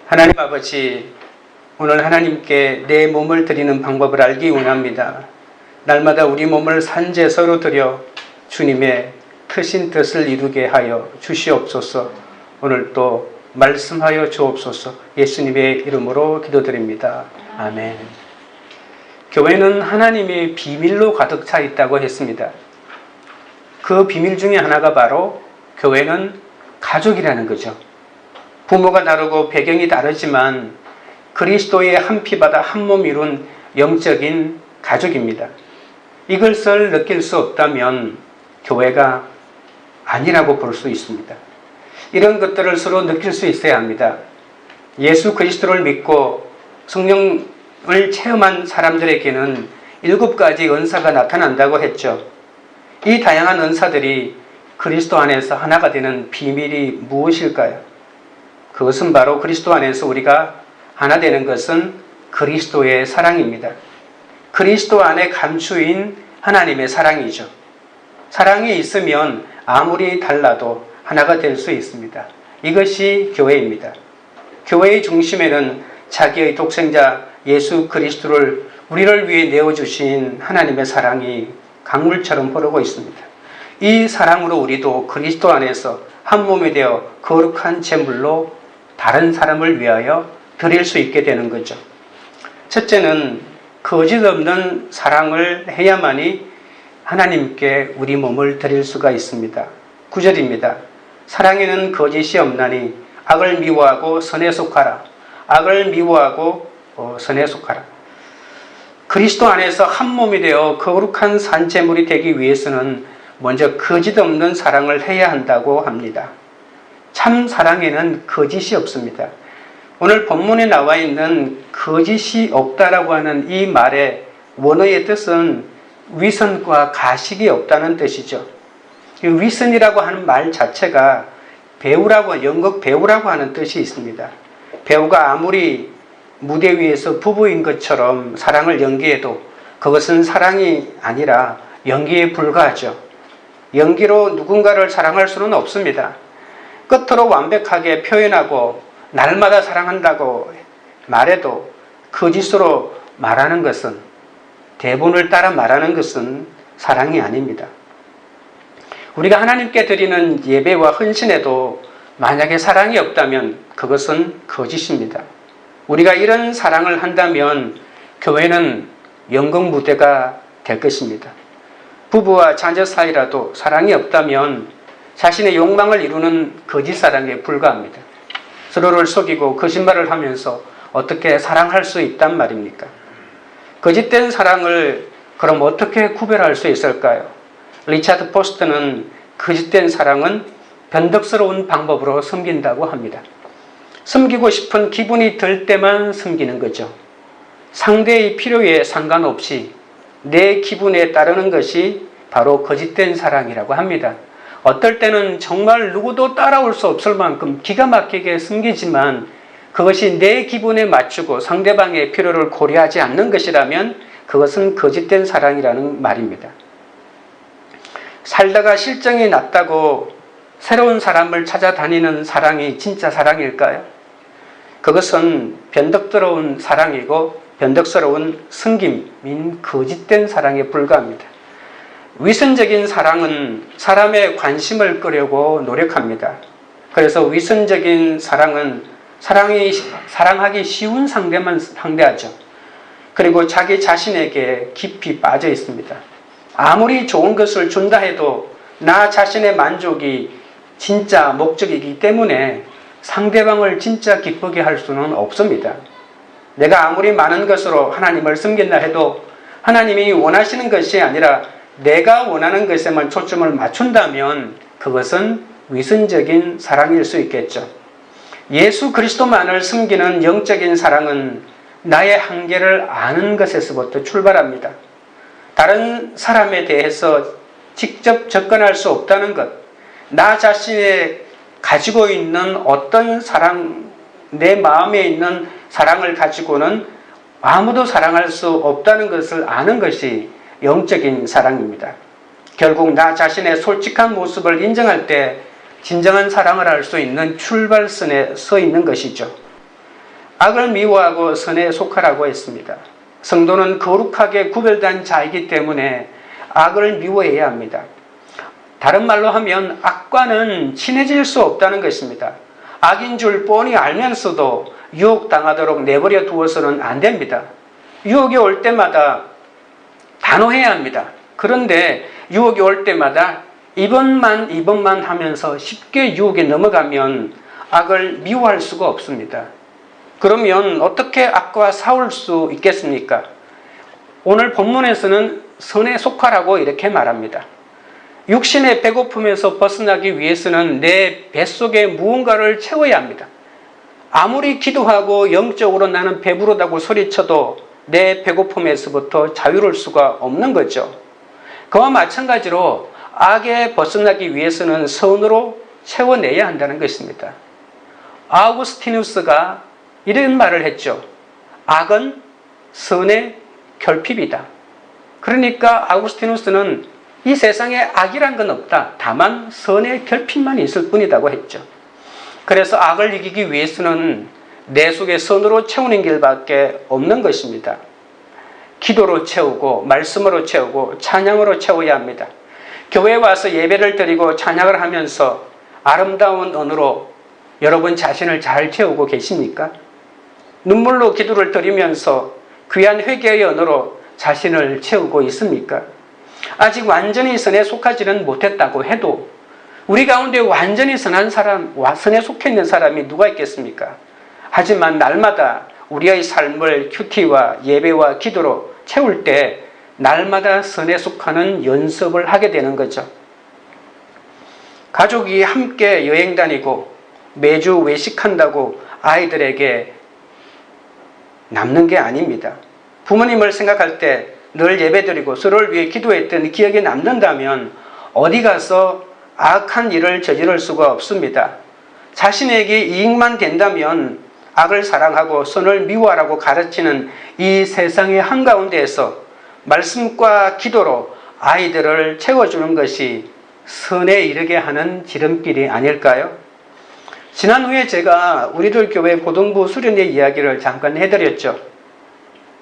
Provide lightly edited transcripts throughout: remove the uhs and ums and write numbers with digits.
하나님 아버지, 오늘 하나님께 내 몸을 드리는 방법을 알기 원합니다. 날마다 우리 몸을 산제서로 드려 주님의 크신 뜻을 이루게 하여 주시옵소서. 오늘 또 말씀하여 주옵소서. 예수님의 이름으로 기도드립니다. 아멘. 교회는 하나님의 비밀로 가득 차 있다고 했습니다. 그 비밀 중에 하나가 바로 교회는 가족이라는 거죠. 부모가 다르고 배경이 다르지만 그리스도의 한 피바다 한 몸 이룬 영적인 가족입니다. 이것을 느낄 수 없다면 교회가 아니라고 볼 수 있습니다. 이런 것들을 서로 느낄 수 있어야 합니다. 예수 그리스도를 믿고 성령을 체험한 사람들에게는 7가지 은사가 나타난다고 했죠. 이 다양한 은사들이 그리스도 안에서 하나가 되는 비밀이 무엇일까요? 그것은 바로 그리스도 안에서 우리가 하나 되는 것은 그리스도의 사랑입니다. 그리스도 안에 감추인 하나님의 사랑이죠. 사랑이 있으면 아무리 달라도 하나가 될 수 있습니다. 이것이 교회입니다. 교회의 중심에는 자기의 독생자 예수 그리스도를 우리를 위해 내어주신 하나님의 사랑이 강물처럼 흐르고 있습니다. 이 사랑으로 우리도 그리스도 안에서 한 몸이 되어 거룩한 제물로 다른 사람을 위하여 드릴 수 있게 되는 거죠. 첫째는 거짓 없는 사랑을 해야만이 하나님께 우리 몸을 드릴 수가 있습니다. 9절입니다. 사랑에는 거짓이 없나니 악을 미워하고 선에 속하라. 악을 미워하고 선에 속하라. 그리스도 안에서 한 몸이 되어 거룩한 산제물이 되기 위해서는 먼저 거짓 없는 사랑을 해야 한다고 합니다. 참 사랑에는 거짓이 없습니다. 오늘 본문에 나와 있는 거짓이 없다라고 하는 이 말의 원어의 뜻은 위선과 가식이 없다는 뜻이죠. 위선이라고 하는 말 자체가 배우라고, 연극 배우라고 하는 뜻이 있습니다. 배우가 아무리 무대 위에서 부부인 것처럼 사랑을 연기해도 그것은 사랑이 아니라 연기에 불과하죠. 연기로 누군가를 사랑할 수는 없습니다. 끝으로 완벽하게 표현하고 날마다 사랑한다고 말해도 거짓으로 말하는 것은, 대본을 따라 말하는 것은 사랑이 아닙니다. 우리가 하나님께 드리는 예배와 헌신에도 만약에 사랑이 없다면 그것은 거짓입니다. 우리가 이런 사랑을 한다면 교회는 연극 무대가 될 것입니다. 부부와 자녀 사이라도 사랑이 없다면 자신의 욕망을 이루는 거짓 사랑에 불과합니다. 서로를 속이고 거짓말을 하면서 어떻게 사랑할 수 있단 말입니까? 거짓된 사랑을 그럼 어떻게 구별할 수 있을까요? 리차드 포스트는 거짓된 사랑은 변덕스러운 방법으로 숨긴다고 합니다. 숨기고 싶은 기분이 들 때만 숨기는 거죠. 상대의 필요에 상관없이 내 기분에 따르는 것이 바로 거짓된 사랑이라고 합니다. 어떨 때는 정말 누구도 따라올 수 없을 만큼 기가 막히게 숨기지만 그것이 내 기분에 맞추고 상대방의 필요를 고려하지 않는 것이라면 그것은 거짓된 사랑이라는 말입니다. 살다가 실정이 났다고 새로운 사람을 찾아다니는 사랑이 진짜 사랑일까요? 그것은 변덕스러운 사랑이고 변덕스러운 숨김인 거짓된 사랑에 불과합니다. 위선적인 사랑은 사람의 관심을 끌려고 노력합니다. 그래서 위선적인 사랑은 사랑하기 쉬운 상대만 상대하죠. 그리고 자기 자신에게 깊이 빠져 있습니다. 아무리 좋은 것을 준다 해도 나 자신의 만족이 진짜 목적이기 때문에 상대방을 진짜 기쁘게 할 수는 없습니다. 내가 아무리 많은 것으로 하나님을 섬긴다 해도 하나님이 원하시는 것이 아니라 내가 원하는 것에만 초점을 맞춘다면 그것은 위선적인 사랑일 수 있겠죠. 예수 그리스도만을 섬기는 영적인 사랑은 나의 한계를 아는 것에서부터 출발합니다. 다른 사람에 대해서 직접 접근할 수 없다는 것, 나 자신의 가지고 있는 어떤 사랑, 내 마음에 있는 사랑을 가지고는 아무도 사랑할 수 없다는 것을 아는 것이 영적인 사랑입니다. 결국 나 자신의 솔직한 모습을 인정할 때 진정한 사랑을 할 수 있는 출발선에 서 있는 것이죠. 악을 미워하고 선에 속하라고 했습니다. 성도는 거룩하게 구별된 자이기 때문에 악을 미워해야 합니다. 다른 말로 하면 악과는 친해질 수 없다는 것입니다. 악인 줄 뻔히 알면서도 유혹당하도록 내버려 두어서는 안 됩니다. 유혹이 올 때마다 단호해야 합니다. 그런데 유혹이 올 때마다 이번만 하면서 쉽게 유혹에 넘어가면 악을 미워할 수가 없습니다. 그러면 어떻게 악과 싸울 수 있겠습니까? 오늘 본문에서는 선에 속하라고 이렇게 말합니다. 육신의 배고픔에서 벗어나기 위해서는 내 뱃속에 무언가를 채워야 합니다. 아무리 기도하고 영적으로 나는 배부르다고 소리쳐도 내 배고픔에서부터 자유로울 수가 없는 거죠. 그와 마찬가지로 악에 벗어나기 위해서는 선으로 채워내야 한다는 것입니다. 아우구스티누스가 이런 말을 했죠. 악은 선의 결핍이다. 그러니까 아우구스티누스는 이 세상에 악이란 건 없다. 다만 선의 결핍만 있을 뿐이라고 했죠. 그래서 악을 이기기 위해서는 내 속에 선으로 채우는 길밖에 없는 것입니다. 기도로 채우고 말씀으로 채우고 찬양으로 채워야 합니다. 교회에 와서 예배를 드리고 찬양을 하면서 아름다운 언어로 여러분 자신을 잘 채우고 계십니까? 눈물로 기도를 드리면서 귀한 회개의 언어로 자신을 채우고 있습니까? 아직 완전히 선에 속하지는 못했다고 해도 우리 가운데 완전히 선한 사람, 선에 속해 있는 사람이 누가 있겠습니까? 하지만 날마다 우리의 삶을 큐티와 예배와 기도로 채울 때 날마다 선에 속하는 연습을 하게 되는 거죠. 가족이 함께 여행 다니고 매주 외식한다고 아이들에게 남는 게 아닙니다. 부모님을 생각할 때 늘 예배드리고 서로를 위해 기도했던 기억이 남는다면 어디 가서 악한 일을 저지를 수가 없습니다. 자신에게 이익만 된다면 악을 사랑하고 선을 미워하라고 가르치는 이 세상의 한가운데에서 말씀과 기도로 아이들을 채워주는 것이 선에 이르게 하는 지름길이 아닐까요? 지난 후에 제가 우리들 교회 고등부 수련회 이야기를 잠깐 해드렸죠.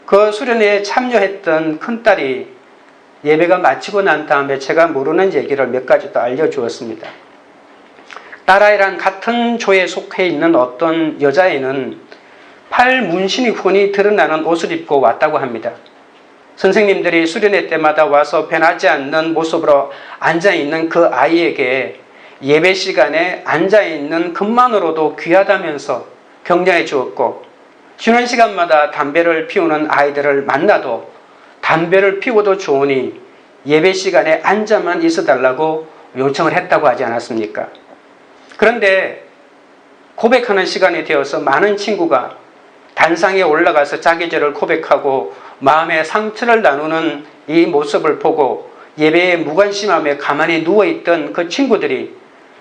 그 수련회에 참여했던 큰딸이 예배가 마치고 난 다음에 제가 모르는 얘기를 몇 가지 더 알려주었습니다. 딸아이랑 같은 조에 속해 있는 어떤 여자애는 팔 문신이 훤히 드러나는 옷을 입고 왔다고 합니다. 선생님들이 수련회 때마다 와서 변하지 않는 모습으로 앉아있는 그 아이에게 예배 시간에 앉아있는 것만으로도 귀하다면서 격려해 주었고, 쉬는 시간마다 담배를 피우는 아이들을 만나도 담배를 피워도 좋으니 예배 시간에 앉아만 있어달라고 요청을 했다고 하지 않았습니까? 그런데 고백하는 시간이 되어서 많은 친구가 단상에 올라가서 자기 죄를 고백하고 마음의 상처를 나누는 이 모습을 보고 예배에 무관심함에 가만히 누워있던 그 친구들이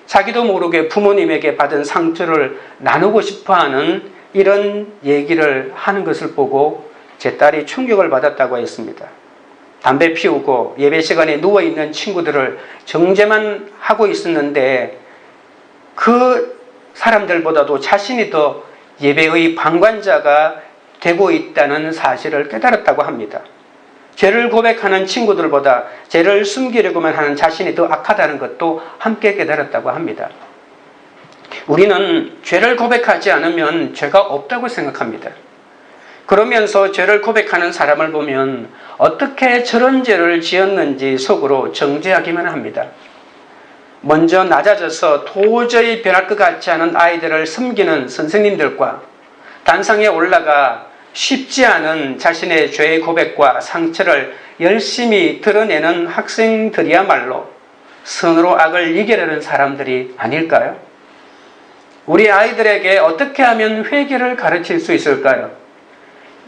자기도 모르게 부모님에게 받은 상처를 나누고 싶어하는 이런 얘기를 하는 것을 보고 제 딸이 충격을 받았다고 했습니다. 담배 피우고 예배 시간에 누워있는 친구들을 정죄만 하고 있었는데 그 사람들보다도 자신이 더 예배의 방관자가 되고 있다는 사실을 깨달았다고 합니다. 죄를 고백하는 친구들보다 죄를 숨기려고만 하는 자신이 더 악하다는 것도 함께 깨달았다고 합니다. 우리는 죄를 고백하지 않으면 죄가 없다고 생각합니다. 그러면서 죄를 고백하는 사람을 보면 어떻게 저런 죄를 지었는지 속으로 정죄하기만 합니다. 먼저 낮아져서 도저히 변할 것 같지 않은 아이들을 섬기는 선생님들과 단상에 올라가 쉽지 않은 자신의 죄의 고백과 상처를 열심히 드러내는 학생들이야말로 선으로 악을 이겨내는 사람들이 아닐까요? 우리 아이들에게 어떻게 하면 회개를 가르칠 수 있을까요?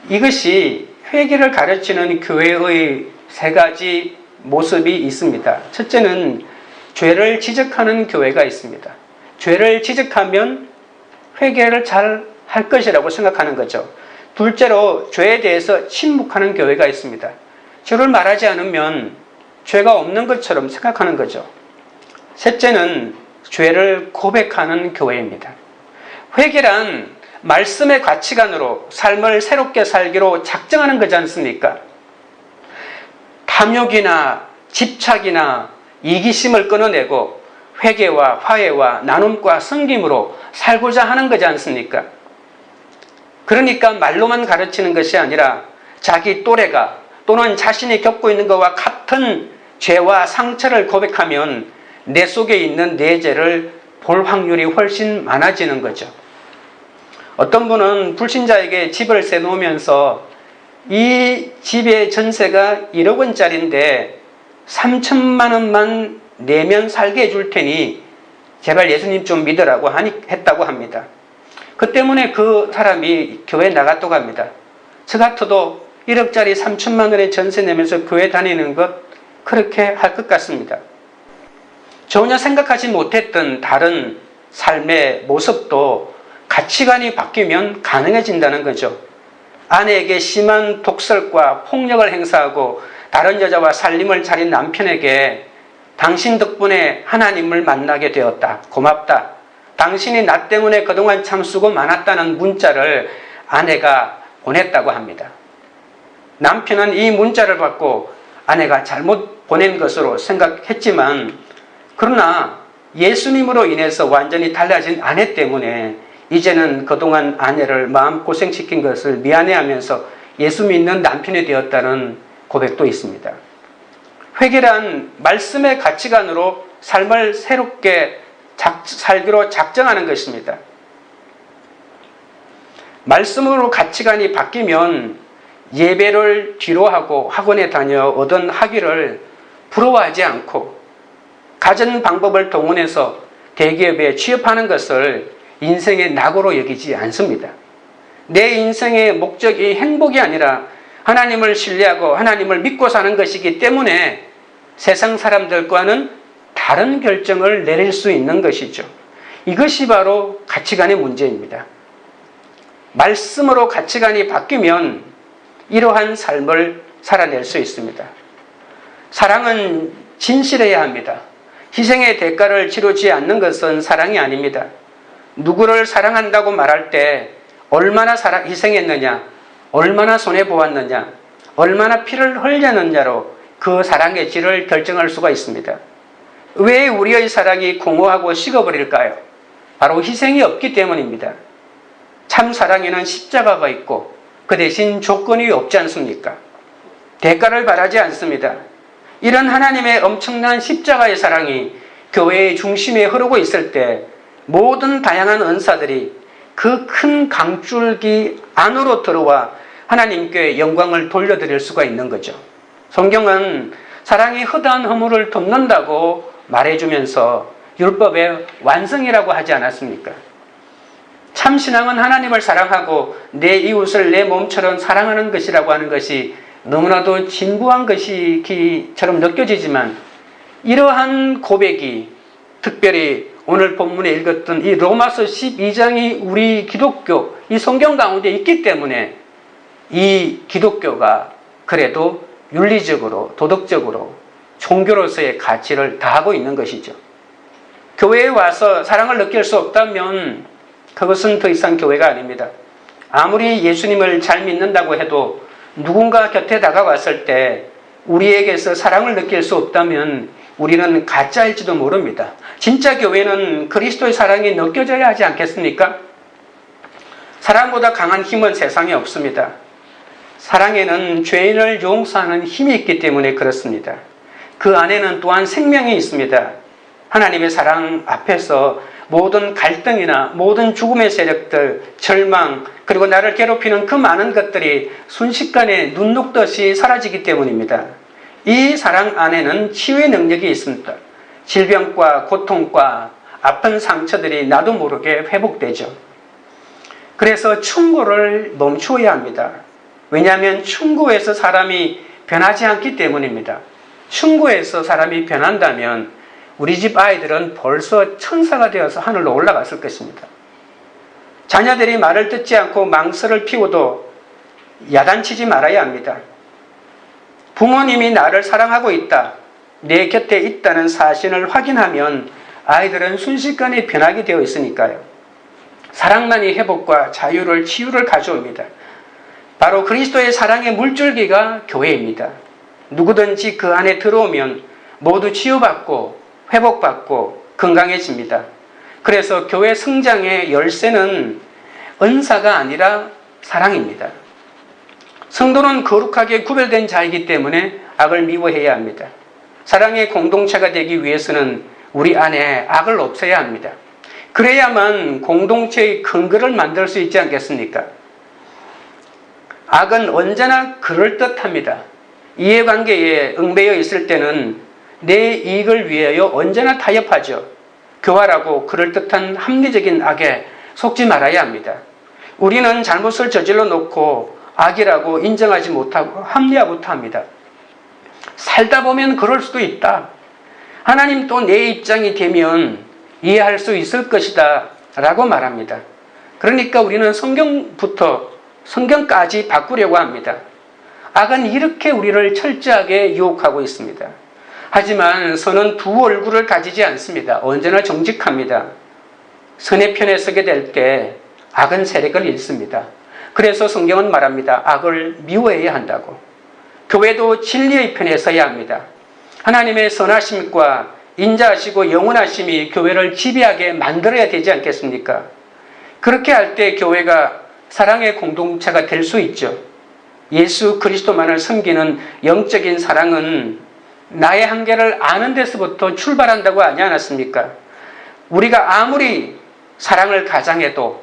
이것이 회개를 가르치는 교회의 세 가지 모습이 있습니다. 첫째는 죄를 지적하는 교회가 있습니다. 죄를 지적하면 회개를 잘 할 것이라고 생각하는 거죠. 둘째로 죄에 대해서 침묵하는 교회가 있습니다. 죄를 말하지 않으면 죄가 없는 것처럼 생각하는 거죠. 셋째는 죄를 고백하는 교회입니다. 회개란 말씀의 가치관으로 삶을 새롭게 살기로 작정하는 거지 않습니까? 탐욕이나 집착이나 이기심을 끊어내고 회개와 화해와 나눔과 섬김으로 살고자 하는 거지 않습니까? 그러니까 말로만 가르치는 것이 아니라 자기 또래가 또는 자신이 겪고 있는 것과 같은 죄와 상처를 고백하면 내 속에 있는 내 죄를 볼 확률이 훨씬 많아지는 거죠. 어떤 분은 불신자에게 집을 세놓으면서 이 집의 전세가 1억 원짜리인데 3천만 원만 내면 살게 해줄 테니 제발 예수님 좀 믿으라고 했다고 합니다. 그 때문에 그 사람이 교회 나갔다고 합니다. 저 같아도 1억짜리 3천만 원의 전세 내면서 교회 다니는 것 그렇게 할 것 같습니다. 전혀 생각하지 못했던 다른 삶의 모습도 가치관이 바뀌면 가능해진다는 거죠. 아내에게 심한 독설과 폭력을 행사하고 다른 여자와 살림을 차린 남편에게 당신 덕분에 하나님을 만나게 되었다. 고맙다. 당신이 나 때문에 그동안 참 수고 많았다는 문자를 아내가 보냈다고 합니다. 남편은 이 문자를 받고 아내가 잘못 보낸 것으로 생각했지만 그러나 예수님으로 인해서 완전히 달라진 아내 때문에 이제는 그동안 아내를 마음고생시킨 것을 미안해하면서 예수 믿는 남편이 되었다는 고백도 있습니다. 회개란 말씀의 가치관으로 삶을 새롭게 살기로 작정하는 것입니다. 말씀으로 가치관이 바뀌면 예배를 뒤로하고 학원에 다녀 얻은 학위를 부러워하지 않고 가진 방법을 동원해서 대기업에 취업하는 것을 인생의 낙오로 여기지 않습니다. 내 인생의 목적이 행복이 아니라 하나님을 신뢰하고 하나님을 믿고 사는 것이기 때문에 세상 사람들과는 다른 결정을 내릴 수 있는 것이죠. 이것이 바로 가치관의 문제입니다. 말씀으로 가치관이 바뀌면 이러한 삶을 살아낼 수 있습니다. 사랑은 진실해야 합니다. 희생의 대가를 치르지 않는 것은 사랑이 아닙니다. 누구를 사랑한다고 말할 때 얼마나 희생했느냐, 얼마나 손해보았느냐, 얼마나 피를 흘렸느냐로 그 사랑의 질을 결정할 수가 있습니다. 왜 우리의 사랑이 공허하고 식어버릴까요? 바로 희생이 없기 때문입니다. 참 사랑에는 십자가가 있고 그 대신 조건이 없지 않습니까? 대가를 바라지 않습니다. 이런 하나님의 엄청난 십자가의 사랑이 교회의 중심에 흐르고 있을 때 모든 다양한 은사들이 그 큰 강줄기 안으로 들어와 하나님께 영광을 돌려드릴 수가 있는 거죠. 성경은 사랑이 허다한 허물을 덮는다고 말해주면서 율법의 완성이라고 하지 않았습니까? 참신앙은 하나님을 사랑하고 내 이웃을 내 몸처럼 사랑하는 것이라고 하는 것이 너무나도 진부한 것이처럼 느껴지지만 이러한 고백이 특별히 오늘 본문에 읽었던 이 로마서 12장이 우리 기독교, 이 성경 가운데 있기 때문에 이 기독교가 그래도 윤리적으로, 도덕적으로, 종교로서의 가치를 다하고 있는 것이죠. 교회에 와서 사랑을 느낄 수 없다면 그것은 더 이상 교회가 아닙니다. 아무리 예수님을 잘 믿는다고 해도 누군가 곁에 다가왔을 때 우리에게서 사랑을 느낄 수 없다면 우리는 가짜일지도 모릅니다. 진짜 교회는 그리스도의 사랑이 느껴져야 하지 않겠습니까? 사랑보다 강한 힘은 세상에 없습니다. 사랑에는 죄인을 용서하는 힘이 있기 때문에 그렇습니다. 그 안에는 또한 생명이 있습니다. 하나님의 사랑 앞에서 모든 갈등이나 모든 죽음의 세력들, 절망, 그리고 나를 괴롭히는 그 많은 것들이 순식간에 눈 녹듯이 사라지기 때문입니다. 이 사랑 안에는 치유의 능력이 있습니다. 질병과 고통과 아픈 상처들이 나도 모르게 회복되죠. 그래서 충고를 멈추어야 합니다. 왜냐하면 충고에서 사람이 변하지 않기 때문입니다. 충고에서 사람이 변한다면 우리 집 아이들은 벌써 천사가 되어서 하늘로 올라갔을 것입니다. 자녀들이 말을 듣지 않고 망설을 피워도 야단치지 말아야 합니다. 부모님이 나를 사랑하고 있다, 내 곁에 있다는 사실을 확인하면 아이들은 순식간에 변하게 되어 있으니까요. 사랑만이 회복과 자유를, 치유를 가져옵니다. 바로 그리스도의 사랑의 물줄기가 교회입니다. 누구든지 그 안에 들어오면 모두 치유받고 회복받고 건강해집니다. 그래서 교회 성장의 열쇠는 은사가 아니라 사랑입니다. 성도는 거룩하게 구별된 자이기 때문에 악을 미워해야 합니다. 사랑의 공동체가 되기 위해서는 우리 안에 악을 없애야 합니다. 그래야만 공동체의 근거를 만들 수 있지 않겠습니까? 악은 언제나 그럴듯합니다. 이해관계에 얽매여 있을 때는 내 이익을 위하여 언제나 타협하죠. 교활하고 그럴듯한 합리적인 악에 속지 말아야 합니다. 우리는 잘못을 저질러 놓고 악이라고 인정하지 못하고 합리화부터 합니다. 살다 보면 그럴 수도 있다. 하나님도 내 입장이 되면 이해할 수 있을 것이다 라고 말합니다. 그러니까 우리는 성경까지 바꾸려고 합니다. 악은 이렇게 우리를 철저하게 유혹하고 있습니다. 하지만 선은 두 얼굴을 가지지 않습니다. 언제나 정직합니다. 선의 편에 서게 될 때 악은 세력을 잃습니다. 그래서 성경은 말합니다. 악을 미워해야 한다고. 교회도 진리의 편에 서야 합니다. 하나님의 선하심과 인자하시고 영원하심이 교회를 지배하게 만들어야 되지 않겠습니까? 그렇게 할 때 교회가 사랑의 공동체가 될 수 있죠. 예수 그리스도만을 섬기는 영적인 사랑은 나의 한계를 아는 데서부터 출발한다고 하지 않았습니까? 우리가 아무리 사랑을 가장해도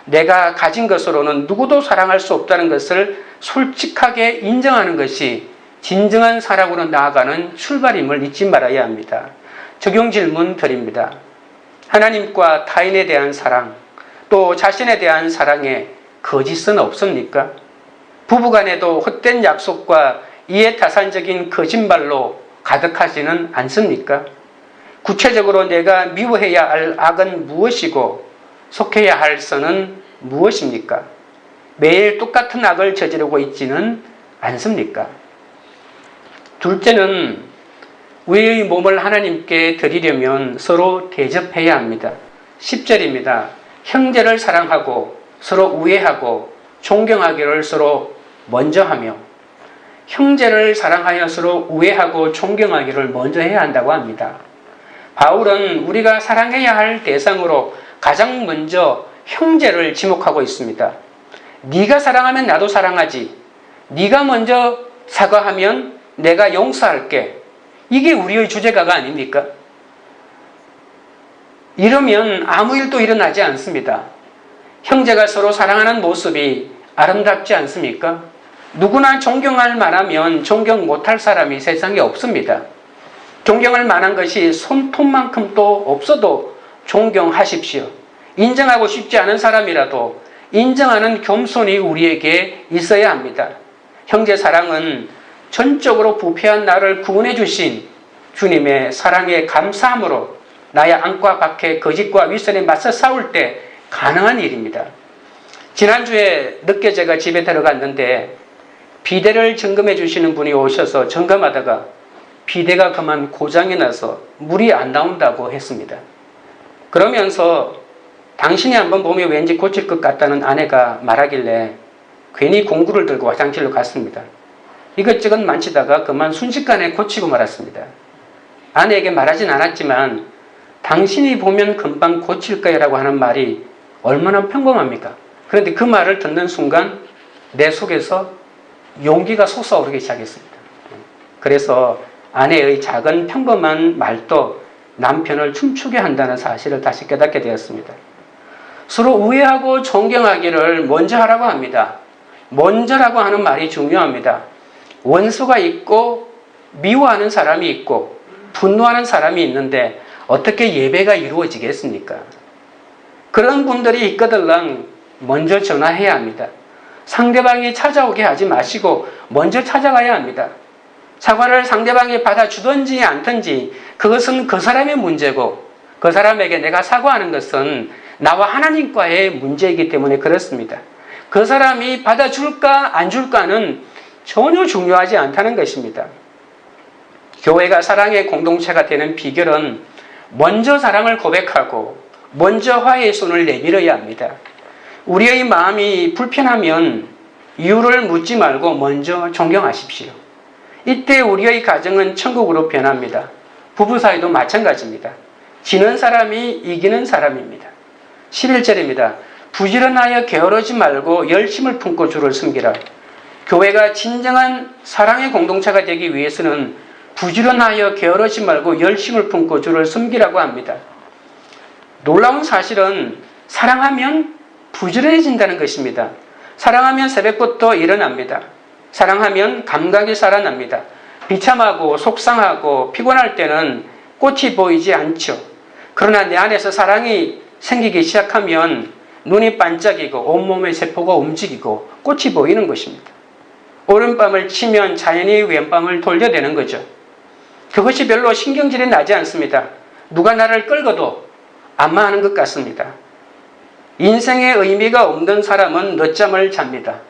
내가 가진 것으로는 누구도 사랑할 수 없다는 것을 솔직하게 인정하는 것이 진정한 사랑으로 나아가는 출발임을 잊지 말아야 합니다. 적용 질문 드립니다. 하나님과 타인에 대한 사랑, 또 자신에 대한 사랑에 거짓은 없습니까? 부부간에도 헛된 약속과 이해타산적인 거짓말로 가득하지는 않습니까? 구체적으로 내가 미워해야 할 악은 무엇이고 속해야 할 선은 무엇입니까? 매일 똑같은 악을 저지르고 있지는 않습니까? 둘째는 우리의 몸을 하나님께 드리려면 서로 대접해야 합니다. 10절입니다. 형제를 사랑하고 서로 우애하고 존경하기를 서로 먼저 하며, 형제를 사랑하여 서로 우애하고 존경하기를 먼저 해야 한다고 합니다. 바울은 우리가 사랑해야 할 대상으로 가장 먼저 형제를 지목하고 있습니다. 네가 사랑하면 나도 사랑하지. 네가 먼저 사과하면 내가 용서할게. 이게 우리의 주제가가 아닙니까? 이러면 아무 일도 일어나지 않습니다. 형제가 서로 사랑하는 모습이 아름답지 않습니까? 누구나 존경할 만하면 존경 못할 사람이 세상에 없습니다. 존경할 만한 것이 손톱만큼도 없어도 존경하십시오. 인정하고 싶지 않은 사람이라도 인정하는 겸손이 우리에게 있어야 합니다. 형제 사랑은 전적으로 부패한 나를 구원해 주신 주님의 사랑에 감사함으로 나의 안과 밖의 거짓과 윗선에 맞서 싸울 때 가능한 일입니다. 지난주에 늦게 제가 집에 들어갔는데 비데를 점검해 주시는 분이 오셔서 점검하다가 비데가 그만 고장이 나서 물이 안 나온다고 했습니다. 그러면서 당신이 한번 보면 왠지 고칠 것 같다는 아내가 말하길래 괜히 공구를 들고 화장실로 갔습니다. 이것저것 만지다가 그만 순식간에 고치고 말았습니다. 아내에게 말하진 않았지만 당신이 보면 금방 고칠 거야라고 하는 말이 얼마나 평범합니까? 그런데 그 말을 듣는 순간 내 속에서 용기가 솟아오르기 시작했습니다. 그래서 아내의 작은 평범한 말도 남편을 춤추게 한다는 사실을 다시 깨닫게 되었습니다. 서로 우애하고 존경하기를 먼저 하라고 합니다. 먼저라고 하는 말이 중요합니다. 원수가 있고 미워하는 사람이 있고 분노하는 사람이 있는데 어떻게 예배가 이루어지겠습니까? 그런 분들이 있거들랑 먼저 전화해야 합니다. 상대방이 찾아오게 하지 마시고 먼저 찾아가야 합니다. 사과를 상대방이 받아주든지 않든지 그것은 그 사람의 문제고 그 사람에게 내가 사과하는 것은 나와 하나님과의 문제이기 때문에 그렇습니다. 그 사람이 받아줄까 안 줄까는 전혀 중요하지 않다는 것입니다. 교회가 사랑의 공동체가 되는 비결은 먼저 사랑을 고백하고 먼저 화해의 손을 내밀어야 합니다. 우리의 마음이 불편하면 이유를 묻지 말고 먼저 존경하십시오. 이때 우리의 가정은 천국으로 변합니다. 부부 사이도 마찬가지입니다. 지는 사람이 이기는 사람입니다. 11절입니다. 부지런하여 게으르지 말고 열심을 품고 주를 섬기라. 교회가 진정한 사랑의 공동체가 되기 위해서는 부지런하여 게으르지 말고 열심을 품고 주를 섬기라고 합니다. 놀라운 사실은 사랑하면 부지런해진다는 것입니다. 사랑하면 새벽부터 일어납니다. 사랑하면 감각이 살아납니다. 비참하고 속상하고 피곤할 때는 꽃이 보이지 않죠. 그러나 내 안에서 사랑이 생기기 시작하면 눈이 반짝이고 온몸의 세포가 움직이고 꽃이 보이는 것입니다. 오른밤을 치면 자연히 왼밤을 돌려대는 거죠. 그것이 별로 신경질이 나지 않습니다. 누가 나를 끌고도 안마하는 것 같습니다. 인생에 의미가 없는 사람은 늦잠을 잡니다.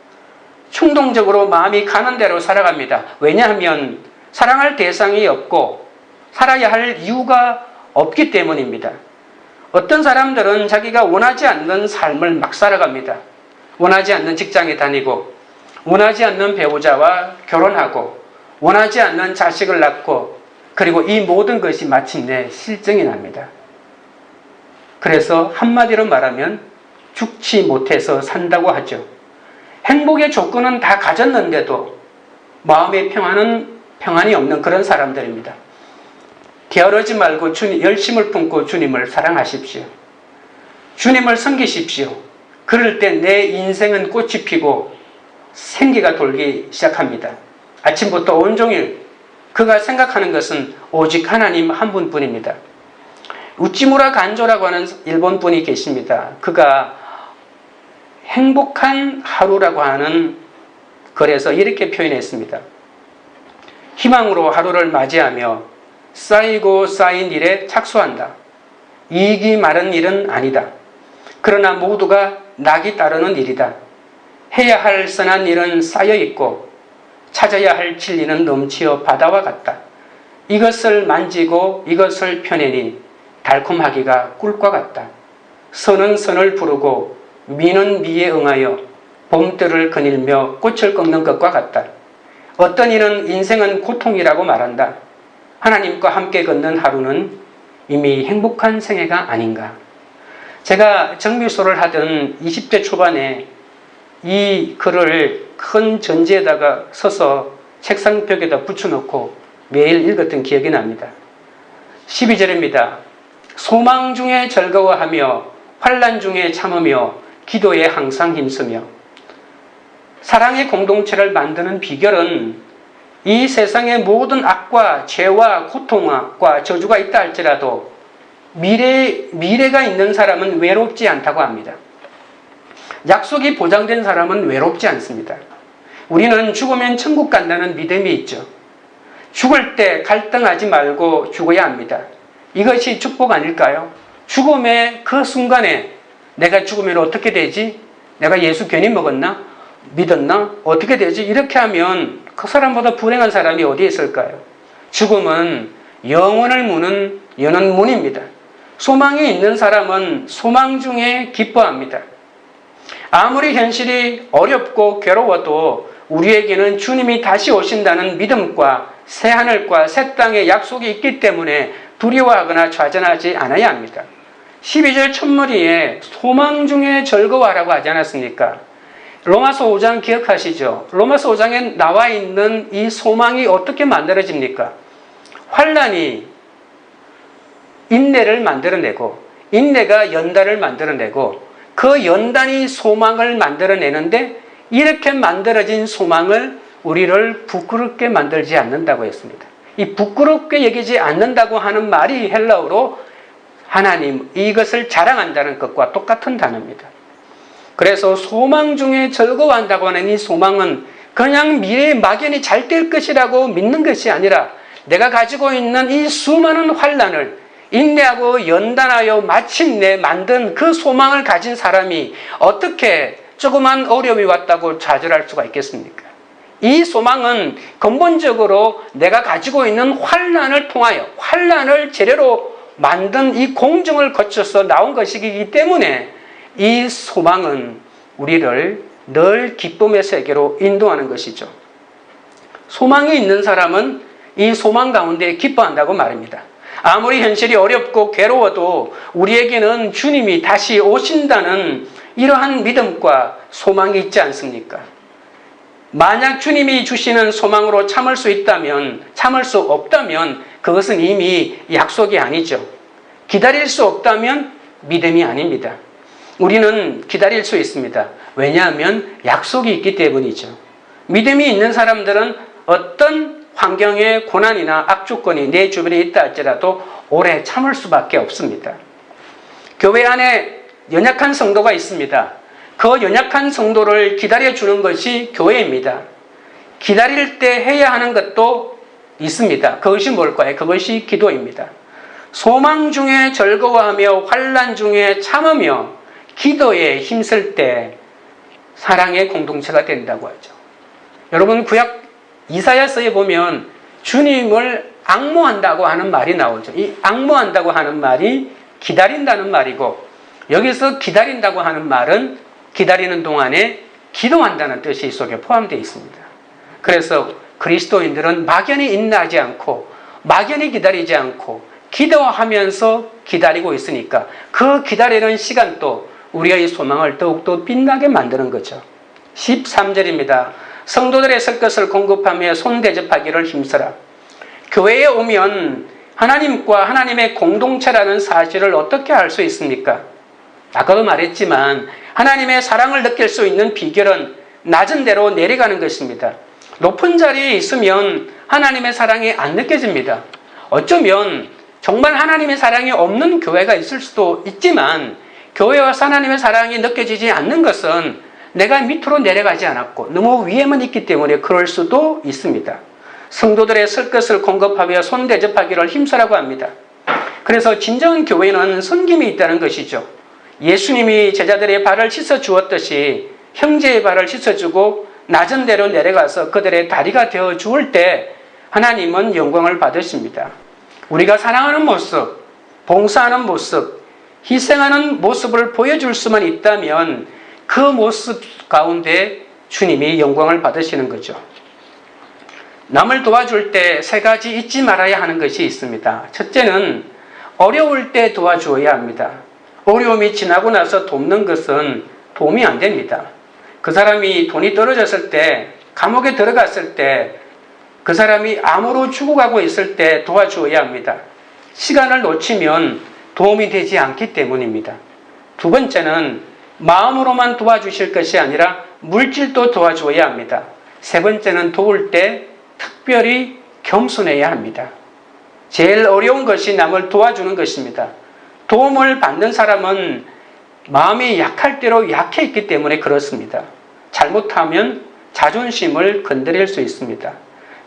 충동적으로 마음이 가는 대로 살아갑니다. 왜냐하면 사랑할 대상이 없고 살아야 할 이유가 없기 때문입니다. 어떤 사람들은 자기가 원하지 않는 삶을 막 살아갑니다. 원하지 않는 직장에 다니고 원하지 않는 배우자와 결혼하고 원하지 않는 자식을 낳고 그리고 이 모든 것이 마침내 실증이 납니다. 그래서 한마디로 말하면 죽지 못해서 산다고 하죠. 행복의 조건은 다 가졌는데도 마음의 평안이 없는 그런 사람들입니다. 게으르지 말고 열심을 품고 주님을 사랑하십시오. 주님을 섬기십시오. 그럴 때 내 인생은 꽃이 피고 생기가 돌기 시작합니다. 아침부터 온종일 그가 생각하는 것은 오직 하나님 한 분뿐입니다. 우찌무라 간조라고 하는 일본 분이 계십니다. 그가 행복한 하루라고 하는 글에서 이렇게 표현했습니다. 희망으로 하루를 맞이하며 쌓이고 쌓인 일에 착수한다. 이익이 많은 일은 아니다. 그러나 모두가 낙이 따르는 일이다. 해야 할 선한 일은 쌓여 있고 찾아야 할 진리는 넘치어 바다와 같다. 이것을 만지고 이것을 펴내니 달콤하기가 꿀과 같다. 선은 선을 부르고 미는 미에 응하여 봄들을 거닐며 꽃을 꺾는 것과 같다. 어떤 이는 인생은 고통이라고 말한다. 하나님과 함께 걷는 하루는 이미 행복한 생애가 아닌가. 제가 정미소를 하던 20대 초반에 이 글을 큰 전지에다가 서서 책상벽에다 붙여놓고 매일 읽었던 기억이 납니다. 12절입니다. 소망 중에 즐거워하며 환난 중에 참으며 기도에 항상 힘쓰며. 사랑의 공동체를 만드는 비결은 이 세상의 모든 악과 죄와 고통과 저주가 있다 할지라도 미래가 있는 사람은 외롭지 않다고 합니다. 약속이 보장된 사람은 외롭지 않습니다. 우리는 죽으면 천국 간다는 믿음이 있죠. 죽을 때 갈등하지 말고 죽어야 합니다. 이것이 축복 아닐까요? 죽음의 그 순간에 내가 죽으면 어떻게 되지? 내가 예수 괜히 먹었나? 믿었나? 어떻게 되지? 이렇게 하면 그 사람보다 불행한 사람이 어디에 있을까요? 죽음은 영혼을 여는 문입니다. 소망이 있는 사람은 소망 중에 기뻐합니다. 아무리 현실이 어렵고 괴로워도 우리에게는 주님이 다시 오신다는 믿음과 새하늘과 새 땅의 약속이 있기 때문에 두려워하거나 좌절하지 않아야 합니다. 12절 첫머리에 소망 중에 즐거워하라고 하지 않았습니까? 로마서 5장 기억하시죠? 로마서 5장에 나와 있는 이 소망이 어떻게 만들어집니까? 환난이 인내를 만들어내고 인내가 연단을 만들어내고 그 연단이 소망을 만들어내는데 이렇게 만들어진 소망을 우리를 부끄럽게 만들지 않는다고 했습니다. 이 부끄럽게 여기지 않는다고 하는 말이 헬라어로 하나님 이것을 자랑한다는 것과 똑같은 단어입니다. 그래서 소망 중에 즐거워한다고 하는 이 소망은 그냥 미래의 막연히 잘 될 것이라고 믿는 것이 아니라 내가 가지고 있는 이 수많은 환난을 인내하고 연단하여 마침내 만든 그 소망을 가진 사람이 어떻게 조그만 어려움이 왔다고 좌절할 수가 있겠습니까? 이 소망은 근본적으로 내가 가지고 있는 환난을 통하여 환난을 재료로 만든 이 공정을 거쳐서 나온 것이기 때문에 이 소망은 우리를 늘 기쁨의 세계로 인도하는 것이죠. 소망이 있는 사람은 이 소망 가운데 기뻐한다고 말합니다. 아무리 현실이 어렵고 괴로워도 우리에게는 주님이 다시 오신다는 이러한 믿음과 소망이 있지 않습니까? 만약 주님이 주시는 소망으로 참을 수 있다면, 참을 수 없다면 그것은 이미 약속이 아니죠. 기다릴 수 없다면 믿음이 아닙니다. 우리는 기다릴 수 있습니다. 왜냐하면 약속이 있기 때문이죠. 믿음이 있는 사람들은 어떤 환경의 고난이나 악조건이 내 주변에 있다 할지라도 오래 참을 수밖에 없습니다. 교회 안에 연약한 성도가 있습니다. 그 연약한 성도를 기다려주는 것이 교회입니다. 기다릴 때 해야 하는 것도 있습니다. 그것이 뭘까요? 그것이 기도입니다. 소망 중에 즐거워하며 환난 중에 참으며 기도에 힘쓸 때 사랑의 공동체가 된다고 하죠. 여러분, 구약 이사야서에 보면 주님을 앙모한다고 하는 말이 나오죠. 이 앙모한다고 하는 말이 기다린다는 말이고, 여기서 기다린다고 하는 말은 기다리는 동안에 기도한다는 뜻이 이 속에 포함되어 있습니다. 그래서 그리스도인들은 막연히 인내하지 않고 막연히 기다리지 않고 기도하면서 기다리고 있으니까 그 기다리는 시간도 우리의 소망을 더욱더 빛나게 만드는 거죠. 13절입니다. 성도들의 설 것을 공급하며 손 대접하기를 힘쓰라. 교회에 오면 하나님과 하나님의 공동체라는 사실을 어떻게 알 수 있습니까? 아까도 말했지만 하나님의 사랑을 느낄 수 있는 비결은 낮은 데로 내려가는 것입니다. 높은 자리에 있으면 하나님의 사랑이 안 느껴집니다. 어쩌면 정말 하나님의 사랑이 없는 교회가 있을 수도 있지만 교회와 하나님의 사랑이 느껴지지 않는 것은 내가 밑으로 내려가지 않았고 너무 위에만 있기 때문에 그럴 수도 있습니다. 성도들의 설 것을 공급하며 손 대접하기를 힘쓰라고 합니다. 그래서 진정한 교회는 섬김이 있다는 것이죠. 예수님이 제자들의 발을 씻어 주었듯이 형제의 발을 씻어주고 낮은 데로 내려가서 그들의 다리가 되어 주을 때 하나님은 영광을 받으십니다. 우리가 사랑하는 모습, 봉사하는 모습, 희생하는 모습을 보여줄 수만 있다면 그 모습 가운데 주님이 영광을 받으시는 거죠. 남을 도와줄 때 세 가지 잊지 말아야 하는 것이 있습니다. 첫째는 어려울 때 도와주어야 합니다. 어려움이 지나고 나서 돕는 것은 도움이 안 됩니다. 그 사람이 돈이 떨어졌을 때, 감옥에 들어갔을 때, 그 사람이 암으로 죽어가고 있을 때 도와주어야 합니다. 시간을 놓치면 도움이 되지 않기 때문입니다. 두 번째는 마음으로만 도와주실 것이 아니라 물질도 도와주어야 합니다. 세 번째는 도울 때 특별히 겸손해야 합니다. 제일 어려운 것이 남을 도와주는 것입니다. 도움을 받는 사람은 마음이 약할 대로 약해 있기 때문에 그렇습니다. 잘못하면 자존심을 건드릴 수 있습니다.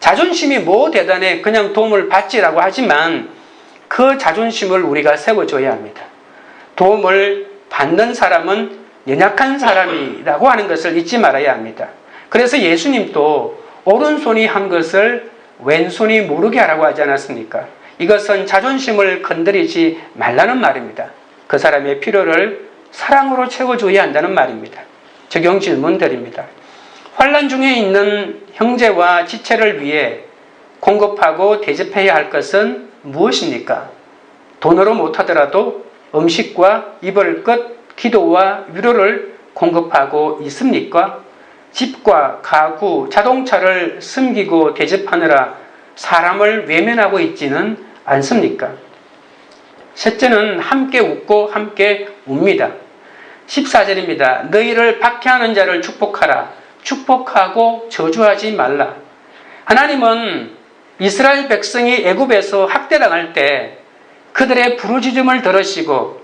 자존심이 뭐 대단해 그냥 도움을 받지라고 하지만 그 자존심을 우리가 세워줘야 합니다. 도움을 받는 사람은 연약한 사람이라고 하는 것을 잊지 말아야 합니다. 그래서 예수님도 오른손이 한 것을 왼손이 모르게 하라고 하지 않았습니까? 이것은 자존심을 건드리지 말라는 말입니다. 그 사람의 필요를 사랑으로 채워줘야 한다는 말입니다. 적용 질문 드립니다. 환난 중에 있는 형제와 지체를 위해 공급하고 대접해야 할 것은 무엇입니까? 돈으로 못하더라도 음식과 입을 것, 기도와 위로를 공급하고 있습니까? 집과 가구, 자동차를 숨기고 대접하느라 사람을 외면하고 있지는 않습니까? 셋째는 함께 웃고 함께 웁니다. 14절입니다. 너희를 박해하는 자를 축복하라. 축복하고 저주하지 말라. 하나님은 이스라엘 백성이 애굽에서 학대당할 때 그들의 부르짖음을 들으시고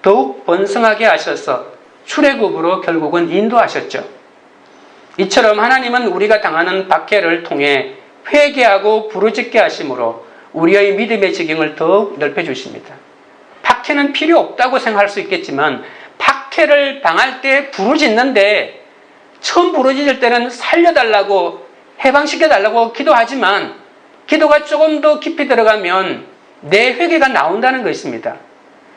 더욱 번성하게 하셔서 출애굽으로 결국은 인도하셨죠. 이처럼 하나님은 우리가 당하는 박해를 통해 회개하고 부르짖게 하심으로 우리의 믿음의 지경을 더욱 넓혀주십니다. 박해는 필요 없다고 생각할 수 있겠지만 박해를 당할 때 부르짖는데 처음 부르짖을 때는 살려달라고 해방시켜달라고 기도하지만 기도가 조금 더 깊이 들어가면 내 회개가 나온다는 것입니다.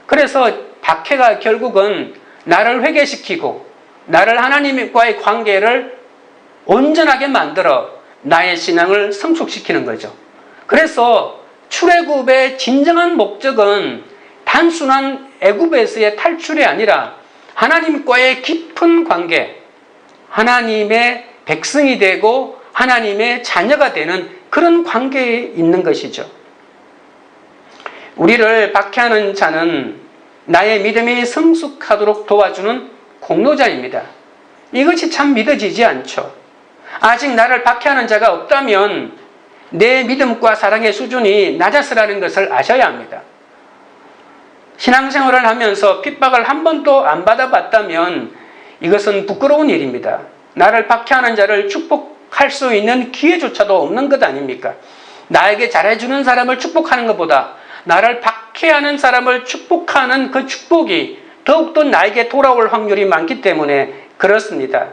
그래서 박해가 결국은 나를 회개시키고 나를 하나님과의 관계를 온전하게 만들어 나의 신앙을 성숙시키는 거죠. 그래서 출애굽의 진정한 목적은 단순한 애굽에서의 탈출이 아니라 하나님과의 깊은 관계, 하나님의 백성이 되고 하나님의 자녀가 되는 그런 관계에 있는 것이죠. 우리를 박해하는 자는 나의 믿음이 성숙하도록 도와주는 공로자입니다. 이것이 참 믿어지지 않죠. 아직 나를 박해하는 자가 없다면 내 믿음과 사랑의 수준이 낮았으라는 것을 아셔야 합니다. 신앙생활을 하면서 핍박을 한 번도 안 받아봤다면 이것은 부끄러운 일입니다. 나를 박해하는 자를 축복할 수 있는 기회조차도 없는 것 아닙니까? 나에게 잘해주는 사람을 축복하는 것보다 나를 박해하는 사람을 축복하는 그 축복이 더욱더 나에게 돌아올 확률이 많기 때문에 그렇습니다.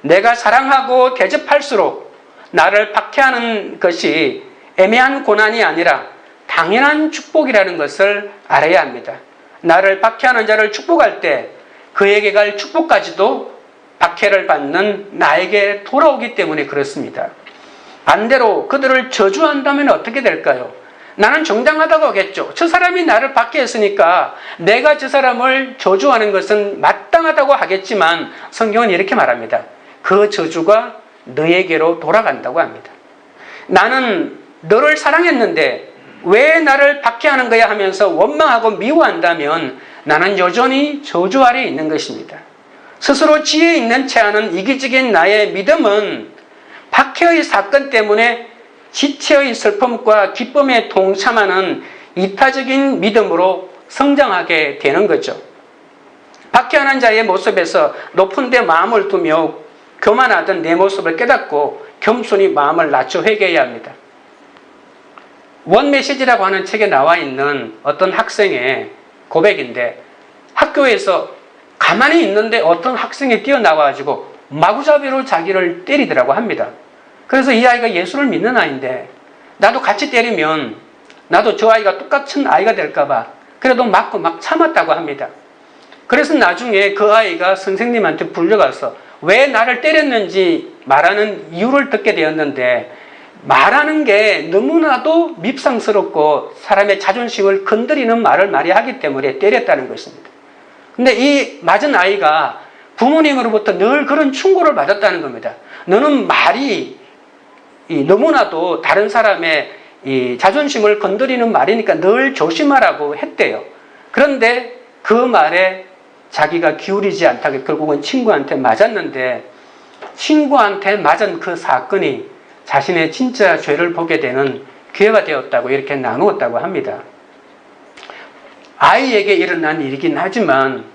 내가 사랑하고 대접할수록 나를 박해하는 것이 애매한 고난이 아니라 당연한 축복이라는 것을 알아야 합니다. 나를 박해하는 자를 축복할 때 그에게 갈 축복까지도 박해를 받는 나에게 돌아오기 때문에 그렇습니다. 반대로 그들을 저주한다면 어떻게 될까요? 나는 정당하다고 하겠죠. 저 사람이 나를 박해했으니까 내가 저 사람을 저주하는 것은 마땅하다고 하겠지만 성경은 이렇게 말합니다. 그 저주가 너에게로 돌아간다고 합니다. 나는 너를 사랑했는데 왜 나를 박해하는 거야 하면서 원망하고 미워한다면 나는 여전히 저주 아래에 있는 것입니다. 스스로 지혜 있는 채 하는 이기적인 나의 믿음은 박해의 사건 때문에 지체의 슬픔과 기쁨에 동참하는 이타적인 믿음으로 성장하게 되는 거죠. 박해하는 자의 모습에서 높은 데 마음을 두며 교만하던 내 모습을 깨닫고 겸손히 마음을 낮춰 회개해야 합니다. 원메시지라고 하는 책에 나와 있는 어떤 학생의 고백인데 학교에서 가만히 있는데 어떤 학생이 뛰어나와가지고 마구잡이로 자기를 때리더라고 합니다. 그래서 이 아이가 예수를 믿는 아이인데 나도 같이 때리면 나도 저 아이가 똑같은 아이가 될까봐 그래도 맞고 막 참았다고 합니다. 그래서 나중에 그 아이가 선생님한테 불려가서 왜 나를 때렸는지 말하는 이유를 듣게 되었는데 말하는 게 너무나도 밉상스럽고 사람의 자존심을 건드리는 말을 많이 하기 때문에 때렸다는 것입니다. 근데 이 맞은 아이가 부모님으로부터 늘 그런 충고를 받았다는 겁니다. 너는 말이 너무나도 다른 사람의 이 자존심을 건드리는 말이니까 늘 조심하라고 했대요. 그런데 그 말에 자기가 기울이지 않다가 결국은 친구한테 맞았는데 친구한테 맞은 그 사건이 자신의 진짜 죄를 보게 되는 기회가 되었다고 이렇게 나누었다고 합니다. 아이에게 일어난 일이긴 하지만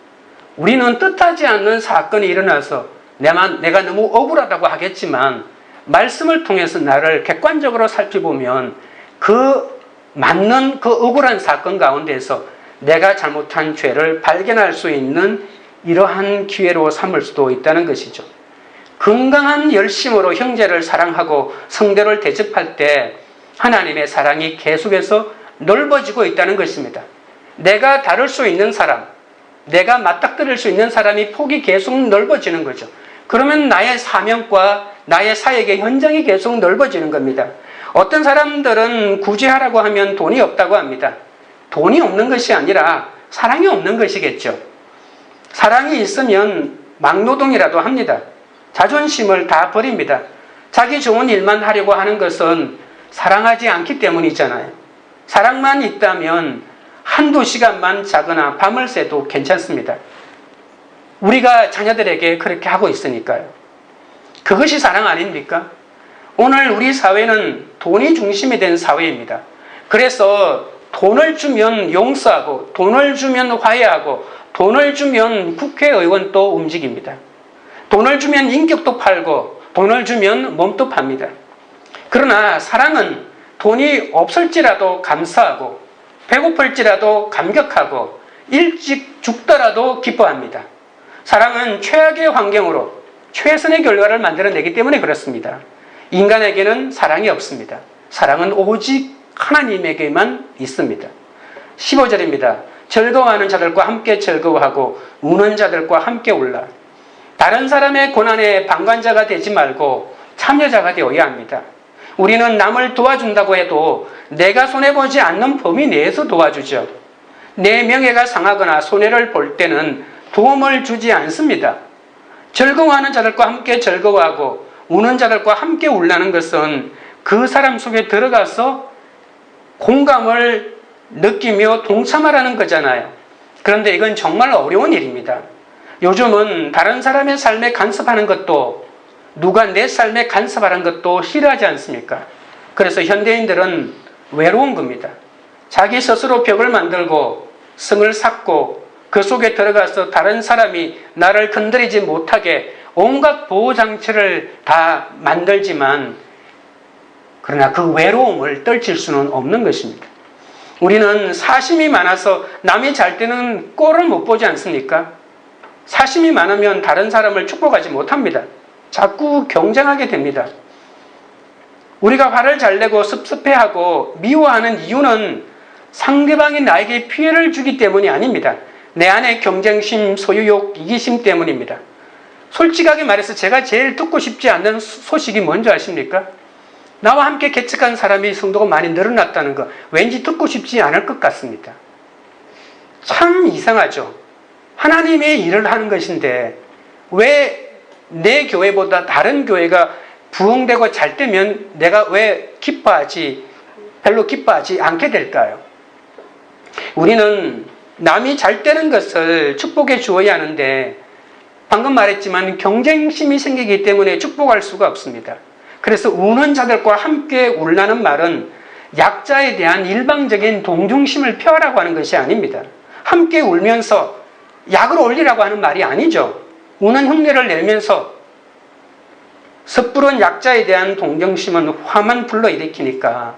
우리는 뜻하지 않는 사건이 일어나서 내가 너무 억울하다고 하겠지만 말씀을 통해서 나를 객관적으로 살펴보면 그 맞는 그 억울한 사건 가운데서 내가 잘못한 죄를 발견할 수 있는 이러한 기회로 삼을 수도 있다는 것이죠. 건강한 열심으로 형제를 사랑하고 성도를 대접할 때 하나님의 사랑이 계속해서 넓어지고 있다는 것입니다. 내가 다룰 수 있는 사람, 내가 맞닥뜨릴 수 있는 사람이 폭이 계속 넓어지는 거죠. 그러면 나의 사명과 나의 사역의 현장이 계속 넓어지는 겁니다. 어떤 사람들은 구제하라고 하면 돈이 없다고 합니다. 돈이 없는 것이 아니라 사랑이 없는 것이겠죠. 사랑이 있으면 막노동이라도 합니다. 자존심을 다 버립니다. 자기 좋은 일만 하려고 하는 것은 사랑하지 않기 때문이잖아요. 사랑만 있다면 한두 시간만 자거나 밤을 새도 괜찮습니다. 우리가 자녀들에게 그렇게 하고 있으니까요. 그것이 사랑 아닙니까? 오늘 우리 사회는 돈이 중심이 된 사회입니다. 그래서 돈을 주면 용서하고 돈을 주면 화해하고 돈을 주면 국회의원도 움직입니다. 돈을 주면 인격도 팔고 돈을 주면 몸도 팝니다. 그러나 사랑은 돈이 없을지라도 감사하고 배고플지라도 감격하고 일찍 죽더라도 기뻐합니다. 사랑은 최악의 환경으로 최선의 결과를 만들어내기 때문에 그렇습니다. 인간에게는 사랑이 없습니다. 사랑은 오직 하나님에게만 있습니다. 15절입니다. 즐거워하는 자들과 함께 즐거워하고 우는 자들과 함께 울라. 다른 사람의 고난에 방관자가 되지 말고 참여자가 되어야 합니다. 우리는 남을 도와준다고 해도 내가 손해보지 않는 범위 내에서 도와주죠. 내 명예가 상하거나 손해를 볼 때는 도움을 주지 않습니다. 즐거워하는 자들과 함께 즐거워하고 우는 자들과 함께 울라는 것은 그 사람 속에 들어가서 공감을 느끼며 동참하라는 거잖아요. 그런데 이건 정말 어려운 일입니다. 요즘은 다른 사람의 삶에 간섭하는 것도, 누가 내 삶에 간섭하는 것도 싫어하지 않습니까? 그래서 현대인들은 외로운 겁니다. 자기 스스로 벽을 만들고 성을 쌓고 그 속에 들어가서 다른 사람이 나를 건드리지 못하게 온갖 보호장치를 다 만들지만, 그러나 그 외로움을 떨칠 수는 없는 것입니다. 우리는 사심이 많아서 남이 잘 때는 꼴을 못 보지 않습니까? 사심이 많으면 다른 사람을 축복하지 못합니다. 자꾸 경쟁하게 됩니다. 우리가 화를 잘 내고 섭섭해하고 미워하는 이유는 상대방이 나에게 피해를 주기 때문이 아닙니다. 내 안에 경쟁심, 소유욕, 이기심 때문입니다. 솔직하게 말해서 제가 제일 듣고 싶지 않는 소식이 뭔지 아십니까? 나와 함께 개척한 사람이 성도가 많이 늘어났다는 거, 왠지 듣고 싶지 않을 것 같습니다. 참 이상하죠. 하나님의 일을 하는 것인데 왜 내 교회보다 다른 교회가 부흥되고 잘 되면 내가 왜 별로 기뻐하지 않게 될까요? 우리는 남이 잘 되는 것을 축복해 주어야 하는데, 방금 말했지만 경쟁심이 생기기 때문에 축복할 수가 없습니다. 그래서 우는 자들과 함께 울라는 말은 약자에 대한 일방적인 동정심을 표하라고 하는 것이 아닙니다. 함께 울면서 약을 올리라고 하는 말이 아니죠. 우는 흉내를 내면서 섣부른 약자에 대한 동정심은 화만 불러일으키니까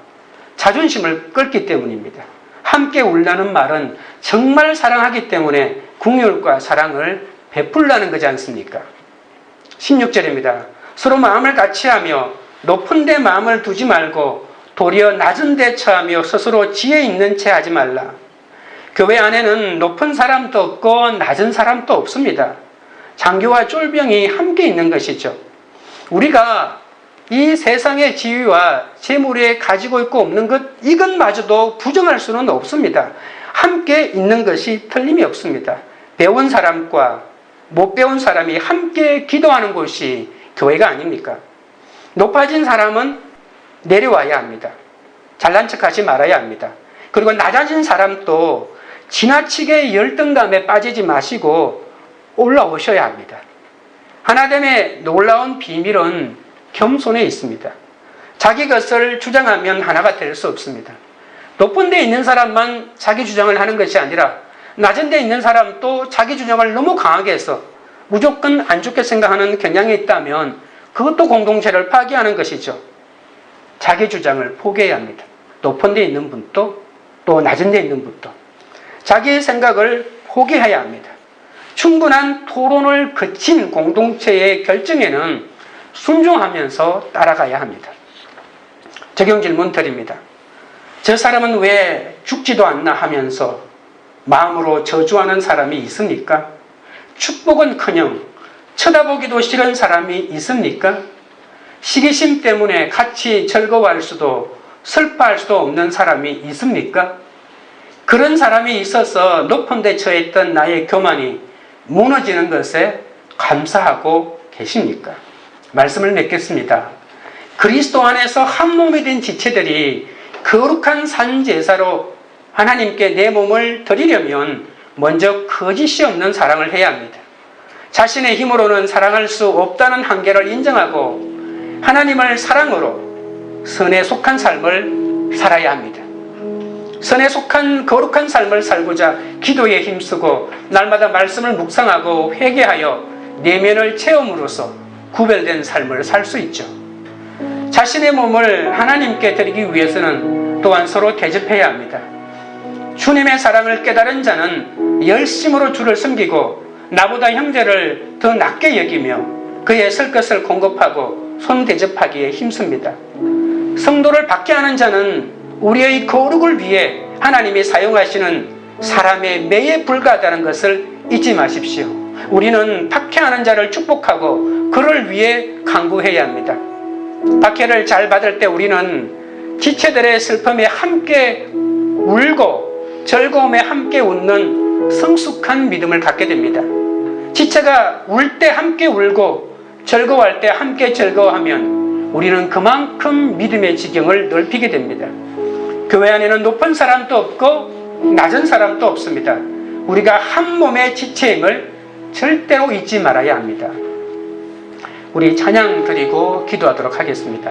자존심을 끓기 때문입니다. 함께 울라는 말은 정말 사랑하기 때문에 긍휼과 사랑을 베풀라는 거지 않습니까? 16절입니다. 서로 마음을 같이하며 높은 데 마음을 두지 말고 도리어 낮은 데 처하며 스스로 지혜 있는 채 하지 말라. 교회 안에는 높은 사람도 없고 낮은 사람도 없습니다. 장교와 쫄병이 함께 있는 것이죠. 우리가 이 세상의 지위와 재물에 가지고 있고 없는 것, 이것마저도 부정할 수는 없습니다. 함께 있는 것이 틀림이 없습니다. 배운 사람과 못 배운 사람이 함께 기도하는 곳이 교회가 아닙니까? 높아진 사람은 내려와야 합니다. 잘난 척하지 말아야 합니다. 그리고 낮아진 사람도 지나치게 열등감에 빠지지 마시고 올라오셔야 합니다. 하나됨의 놀라운 비밀은 겸손에 있습니다. 자기 것을 주장하면 하나가 될 수 없습니다. 높은 데 있는 사람만 자기 주장을 하는 것이 아니라 낮은 데 있는 사람도 자기 주장을 너무 강하게 해서 무조건 안 좋게 생각하는 경향이 있다면 그것도 공동체를 파괴하는 것이죠. 자기 주장을 포기해야 합니다. 높은 데 있는 분도 또 낮은 데 있는 분도 자기의 생각을 포기해야 합니다. 충분한 토론을 거친 공동체의 결정에는 순종하면서 따라가야 합니다. 적용 질문 드립니다. 저 사람은 왜 죽지도 않나 하면서 마음으로 저주하는 사람이 있습니까? 축복은커녕 쳐다보기도 싫은 사람이 있습니까? 시기심 때문에 같이 즐거워할 수도 슬퍼할 수도 없는 사람이 있습니까? 그런 사람이 있어서 높은 데 처했던 나의 교만이 무너지는 것에 감사하고 계십니까? 말씀을 맺겠습니다. 그리스도 안에서 한 몸이 된 지체들이 거룩한 산제사로 하나님께 내 몸을 드리려면 먼저 거짓이 없는 사랑을 해야 합니다. 자신의 힘으로는 사랑할 수 없다는 한계를 인정하고 하나님을 사랑으로 선에 속한 삶을 살아야 합니다. 선에 속한 거룩한 삶을 살고자 기도에 힘쓰고 날마다 말씀을 묵상하고 회개하여 내면을 체험으로써 구별된 삶을 살 수 있죠. 자신의 몸을 하나님께 드리기 위해서는 또한 서로 대접해야 합니다. 주님의 사랑을 깨달은 자는 열심으로 주를 섬기고 나보다 형제를 더 낮게 여기며 그의 쓸 것을 공급하고 손 대접하기에 힘씁니다. 성도를 받게 하는 자는 우리의 거룩을 위해 하나님이 사용하시는 사람의 매에 불과하다는 것을 잊지 마십시오. 우리는 박해하는 자를 축복하고 그를 위해 간구해야 합니다. 박해를 잘 받을 때 우리는 지체들의 슬픔에 함께 울고 즐거움에 함께 웃는 성숙한 믿음을 갖게 됩니다. 지체가 울 때 함께 울고 즐거워할 때 함께 즐거워하면 우리는 그만큼 믿음의 지경을 넓히게 됩니다. 교회 안에는 높은 사람도 없고 낮은 사람도 없습니다. 우리가 한 몸의 지체임을 절대로 잊지 말아야 합니다. 우리 찬양 드리고 기도하도록 하겠습니다.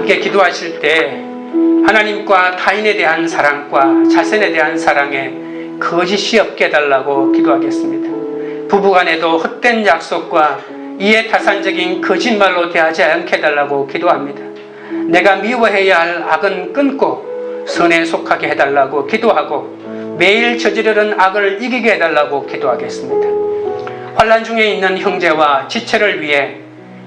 함께 기도하실 때 하나님과 타인에 대한 사랑과 자신에 대한 사랑에 거짓이 없게 해달라고 기도하겠습니다. 부부간에도 헛된 약속과 이해타산적인 거짓말로 대하지 않게 해달라고 기도합니다. 내가 미워해야 할 악은 끊고 선에 속하게 해달라고 기도하고 매일 저지르는 악을 이기게 해달라고 기도하겠습니다. 환난 중에 있는 형제와 지체를 위해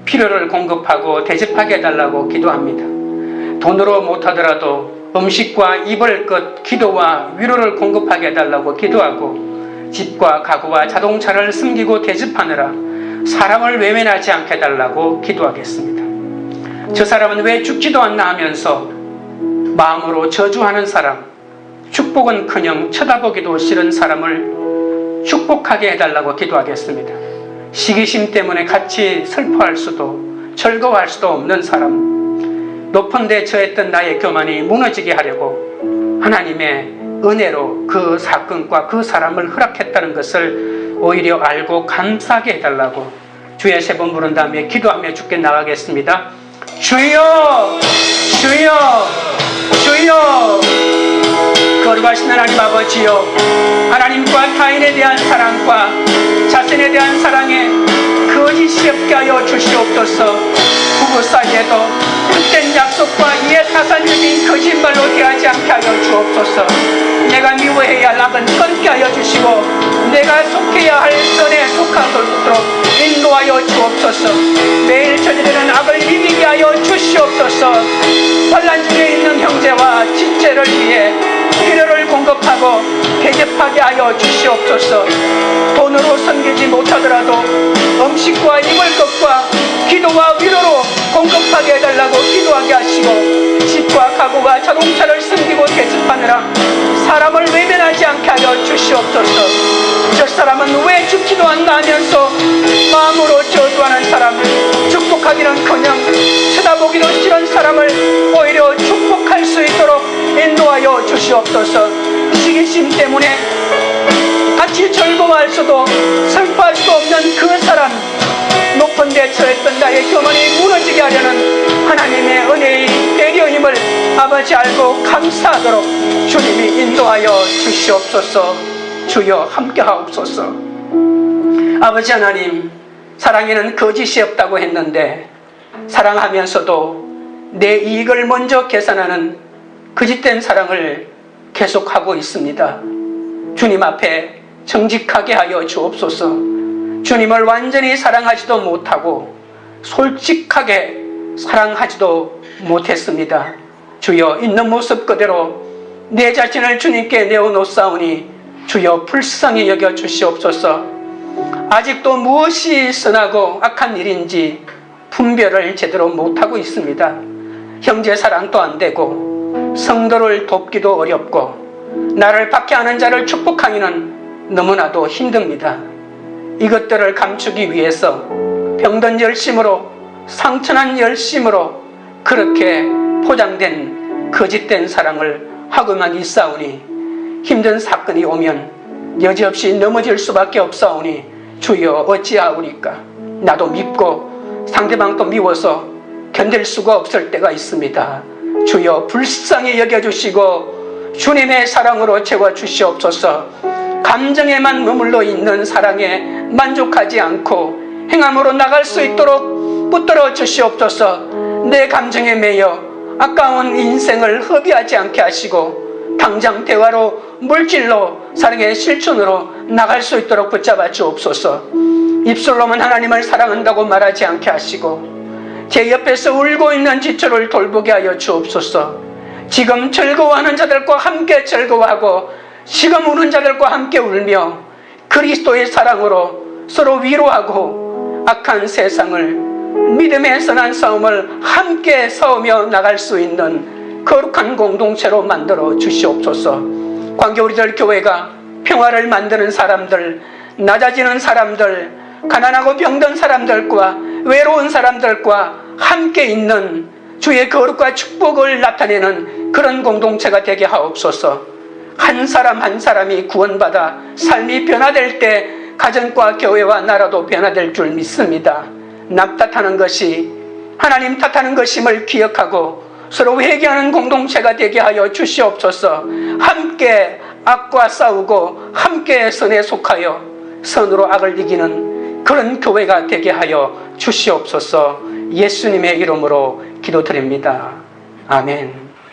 필요를 공급하고 대접하게 해달라고 기도합니다. 돈으로 못하더라도 음식과 입을 것, 기도와 위로를 공급하게 해달라고 기도하고 집과 가구와 자동차를 숨기고 대접하느라 사람을 외면하지 않게 해달라고 기도하겠습니다. 저 사람은 왜 죽지도 않나 하면서 마음으로 저주하는 사람, 축복은커녕 쳐다보기도 싫은 사람을 축복하게 해달라고 기도하겠습니다. 시기심 때문에 같이 슬퍼할 수도 즐거워할 수도 없는 사람, 높은 데 처했던 나의 교만이 무너지게 하려고 하나님의 은혜로 그 사건과 그 사람을 허락했다는 것을 오히려 알고 감사하게 해달라고 주의 세 번 부른 다음에 기도하며 주께 나가겠습니다. 주여! 주여! 주여! 거룩하신 하나님 아버지요, 하나님과 타인에 대한 사랑과 자신에 대한 사랑에 거짓이 없게 하여 주시옵소서. 부부 사이에도 헛된 약속과 이해타산적인 거짓말로 대하지 않게 하여 주옵소서. 내가 미워해야 할 악은 끊게 하여 주시고 내가 속해야 할 선에 속하도록 인도하여 주옵소서. 매일 저지르는 악을 이기게 하여 주시옵소서. 환난 중에 있는 형제와 지체를 위해 필요를 공급하고 대접하게 하여 주시옵소서. 돈으로 섬기지 못하더라도 음식과 입을 것과 기도와 위로로 공급하게 해달라고 기도하게 하시고 집과 가구와 자동차를 숨기고 대접하느라 사람을 외면하지 않게 하여 주시옵소서. 저 사람은 왜 죽지도 않나 하면서 마음으로 저주하는 사람을 축복하기는커녕 쳐다보기도 싫은 사람을 오히려 축복할 수 있도록 인도하여 주시옵소서. 시기심 때문에 같이 즐거워할 수도 슬퍼할 수 없는 그 사람, 높은 데 처했던 나의 교만이 무너지게 하려는 하나님의 은혜의 배려임을 아버지 알고 감사하도록 주님이 인도하여 주시옵소서. 주여 함께하옵소서. 아버지 하나님, 사랑에는 거짓이 없다고 했는데 사랑하면서도 내 이익을 먼저 계산하는 거짓된 사랑을 계속하고 있습니다. 주님 앞에 정직하게 하여 주옵소서. 주님을 완전히 사랑하지도 못하고 솔직하게 사랑하지도 못했습니다. 주여, 있는 모습 그대로 내 자신을 주님께 내어놓사오니 주여 불쌍히 여겨 주시옵소서. 아직도 무엇이 선하고 악한 일인지 분별을 제대로 못하고 있습니다. 형제 사랑도 안 되고 성도를 돕기도 어렵고 나를 박해하는 자를 축복하기는 너무나도 힘듭니다. 이것들을 감추기 위해서 병든 열심으로, 상처난 열심으로 그렇게 포장된 거짓된 사랑을 하고만 있사오니 힘든 사건이 오면 여지없이 넘어질 수밖에 없사오니 주여 어찌하오리까. 나도 밉고 상대방도 미워서 견딜 수가 없을 때가 있습니다. 주여 불쌍히 여겨주시고 주님의 사랑으로 채워주시옵소서. 감정에만 머물러 있는 사랑에 만족하지 않고 행함으로 나갈 수 있도록 붙들어 주시옵소서. 내 감정에 매여 아까운 인생을 허비하지 않게 하시고 당장 대화로, 물질로, 사랑의 실천으로 나갈 수 있도록 붙잡아 주옵소서. 입술로만 하나님을 사랑한다고 말하지 않게 하시고 제 옆에서 울고 있는 지체를 돌보게 하여 주옵소서. 지금 즐거워하는 자들과 함께 즐거워하고 지금 우는 자들과 함께 울며 그리스도의 사랑으로 서로 위로하고 악한 세상을 믿음의 선한 싸움을 함께 싸우며 나갈 수 있는 거룩한 공동체로 만들어 주시옵소서. 광교 우리들 교회가 평화를 만드는 사람들, 낮아지는 사람들, 가난하고 병든 사람들과 외로운 사람들과 함께 있는 주의 거룩과 축복을 나타내는 그런 공동체가 되게 하옵소서. 한 사람 한 사람이 구원받아 삶이 변화될 때 가정과 교회와 나라도 변화될 줄 믿습니다. 남 탓하는 것이 하나님 탓하는 것임을 기억하고 서로 회개하는 공동체가 되게 하여 주시옵소서. 함께 악과 싸우고 함께 선에 속하여 선으로 악을 이기는 그런 교회가 되게 하여 주시옵소서. 예수님의 이름으로 기도드립니다. 아멘.